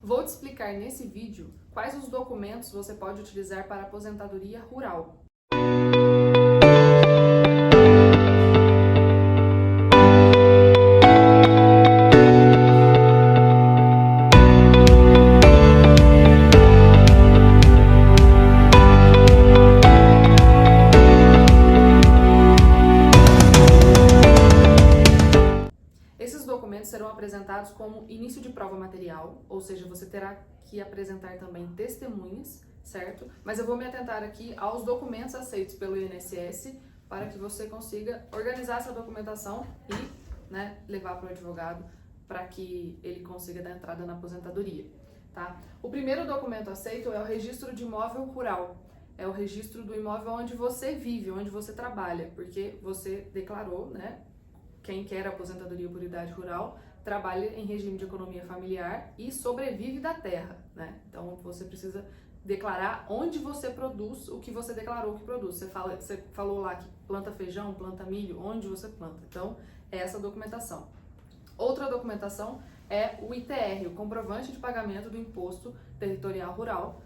Vou te explicar nesse vídeo quais os documentos você pode utilizar para aposentadoria rural. Esses documentos serão apresentados como início de prova material, ou seja, você terá que apresentar também testemunhas, certo? Mas eu vou me atentar aqui aos documentos aceitos pelo INSS para que você consiga organizar essa documentação e levar para o advogado para que ele consiga dar entrada na aposentadoria, tá? O primeiro documento aceito é o registro de imóvel rural. É o registro do imóvel onde você vive, onde você trabalha, porque você declarou, quem quer aposentadoria por idade rural trabalha em regime de economia familiar e sobrevive da terra, Então você precisa declarar onde você produz o que você declarou que produz. Você falou lá que planta feijão, planta milho, onde você planta. Então é essa documentação. Outra documentação é o ITR, o comprovante de pagamento do imposto territorial rural,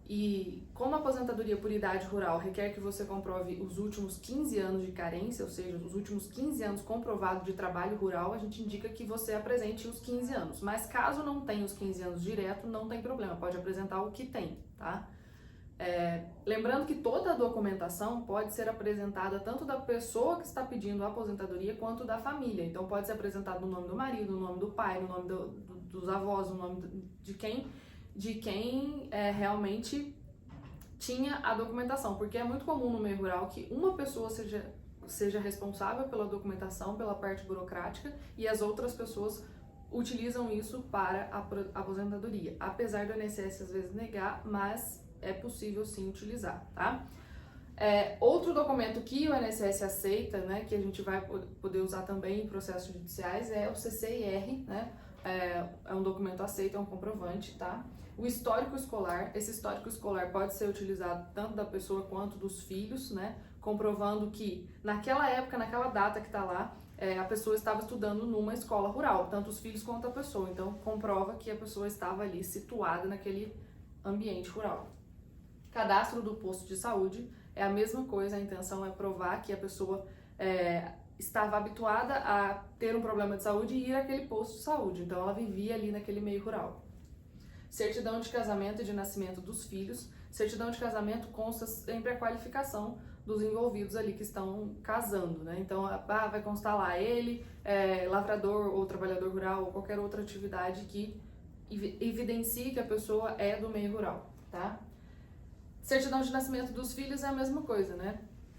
E como a aposentadoria por idade rural requer que você comprove os últimos 15 anos de carência, ou seja, os últimos 15 anos comprovado de trabalho rural, a gente indica que você apresente os 15 anos. Mas caso não tenha os 15 anos direto, não tem problema, pode apresentar o que tem, tá? Lembrando que toda a documentação pode ser apresentada tanto da pessoa que está pedindo a aposentadoria quanto da família. Então pode ser apresentado no nome do marido, no nome do pai, no nome dos avós, no nome de quem realmente tinha a documentação, porque é muito comum no meio rural que uma pessoa seja responsável pela documentação, pela parte burocrática, e as outras pessoas utilizam isso para a aposentadoria, apesar do INSS às vezes negar, mas é possível sim utilizar, tá? Outro documento que o INSS aceita, que a gente vai poder usar também em processos judiciais, é o CCIR, é um documento aceito, é um comprovante, tá? O histórico escolar, esse histórico escolar pode ser utilizado tanto da pessoa quanto dos filhos, comprovando que naquela época, naquela data que está lá, a pessoa estava estudando numa escola rural, tanto os filhos quanto a pessoa. Então, comprova que a pessoa estava ali situada naquele ambiente rural. Cadastro do posto de saúde é a mesma coisa, a intenção é provar que a pessoa estava habituada a ter um problema de saúde e ir àquele posto de saúde, então ela vivia ali naquele meio rural. Certidão de casamento e de nascimento dos filhos. Certidão de casamento consta sempre a qualificação dos envolvidos ali que estão casando, Então, vai constar lá ele, lavrador ou trabalhador rural ou qualquer outra atividade que evidencie que a pessoa é do meio rural, tá? Certidão de nascimento dos filhos é a mesma coisa,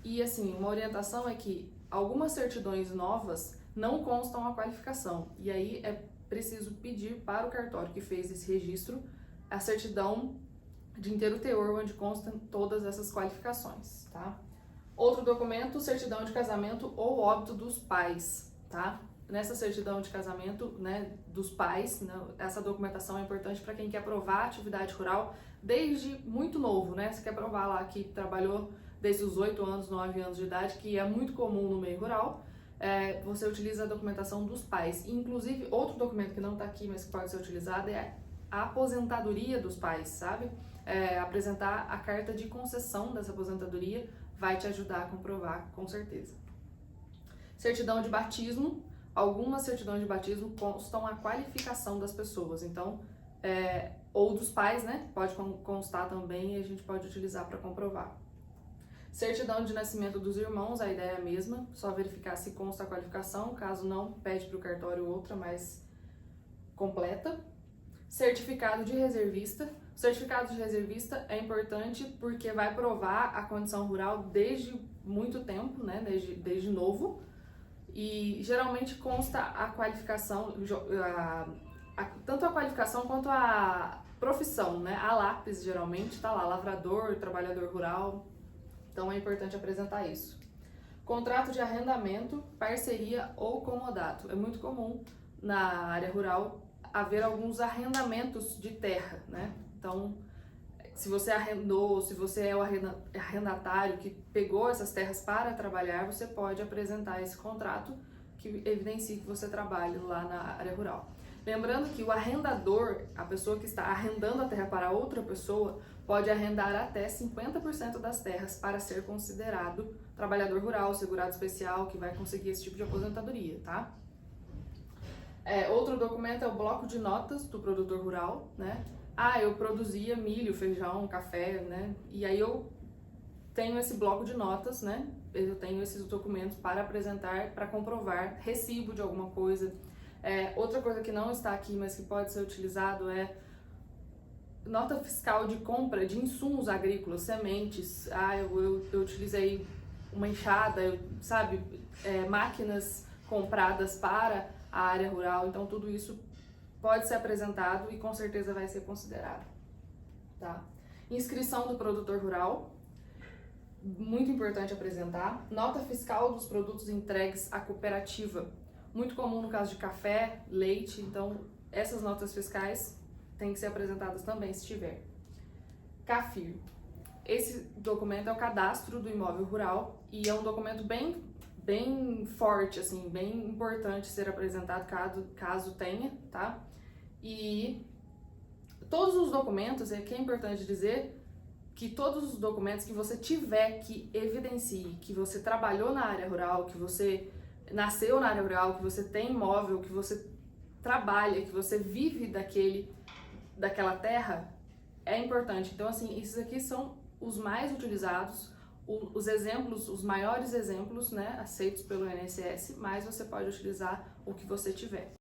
E assim, uma orientação é que algumas certidões novas não constam a qualificação, e aí é preciso pedir para o cartório que fez esse registro a certidão de inteiro teor, onde constam todas essas qualificações, tá? Outro documento, certidão de casamento ou óbito dos pais, tá? Nessa certidão de casamento, dos pais, essa documentação é importante para quem quer provar a atividade rural desde muito novo, Você quer provar lá que trabalhou desde os 8 anos, 9 anos de idade, que é muito comum no meio rural, você utiliza a documentação dos pais. Inclusive, outro documento que não está aqui, mas que pode ser utilizado, é a aposentadoria dos pais, sabe? Apresentar a carta de concessão dessa aposentadoria vai te ajudar a comprovar, com certeza. Certidão de batismo. Algumas certidões de batismo constam a qualificação das pessoas, então, ou dos pais, Pode constar também e a gente pode utilizar para comprovar. Certidão de nascimento dos irmãos, a ideia é a mesma, só verificar se consta a qualificação, caso não, pede para o cartório outra mais completa. Certificado de reservista. O certificado de reservista é importante porque vai provar a condição rural desde muito tempo, desde novo, e geralmente consta a qualificação, tanto a qualificação quanto a profissão, A lápis geralmente tá lá, lavrador, trabalhador rural, então é importante apresentar isso. Contrato de arrendamento, parceria ou comodato. É muito comum na área rural haver alguns arrendamentos de terra, Então, se você arrendou, se você é o arrendatário que pegou essas terras para trabalhar, você pode apresentar esse contrato que evidencie que você trabalha lá na área rural. Lembrando que o arrendador, a pessoa que está arrendando a terra para outra pessoa, pode arrendar até 50% das terras para ser considerado trabalhador rural, segurado especial, que vai conseguir esse tipo de aposentadoria, tá? Outro documento é o bloco de notas do produtor rural, né? Eu produzia milho, feijão, café, né? E aí eu tenho esse bloco de notas, né? Eu tenho esses documentos para apresentar, para comprovar recibo de alguma coisa. Outra coisa que não está aqui, mas que pode ser utilizado é nota fiscal de compra de insumos agrícolas, sementes. Eu utilizei uma enxada, sabe? Máquinas compradas para a área rural. Então, tudo isso pode ser apresentado e com certeza vai ser considerado, tá? Inscrição do produtor rural. Muito importante apresentar. Nota fiscal dos produtos entregues à cooperativa. Muito comum no caso de café, leite, então essas notas fiscais têm que ser apresentadas também se tiver. CAFIR. Esse documento é o cadastro do imóvel rural e é um documento bem forte, assim, bem importante ser apresentado caso tenha, tá? E todos os documentos, que é importante dizer que todos os documentos que você tiver que evidencie que você trabalhou na área rural, que você nasceu na área rural, que você tem imóvel, que você trabalha, que você vive daquela terra, é importante. Então, assim, esses aqui são os mais utilizados, os exemplos, os maiores exemplos, né, aceitos pelo INSS, mas você pode utilizar o que você tiver.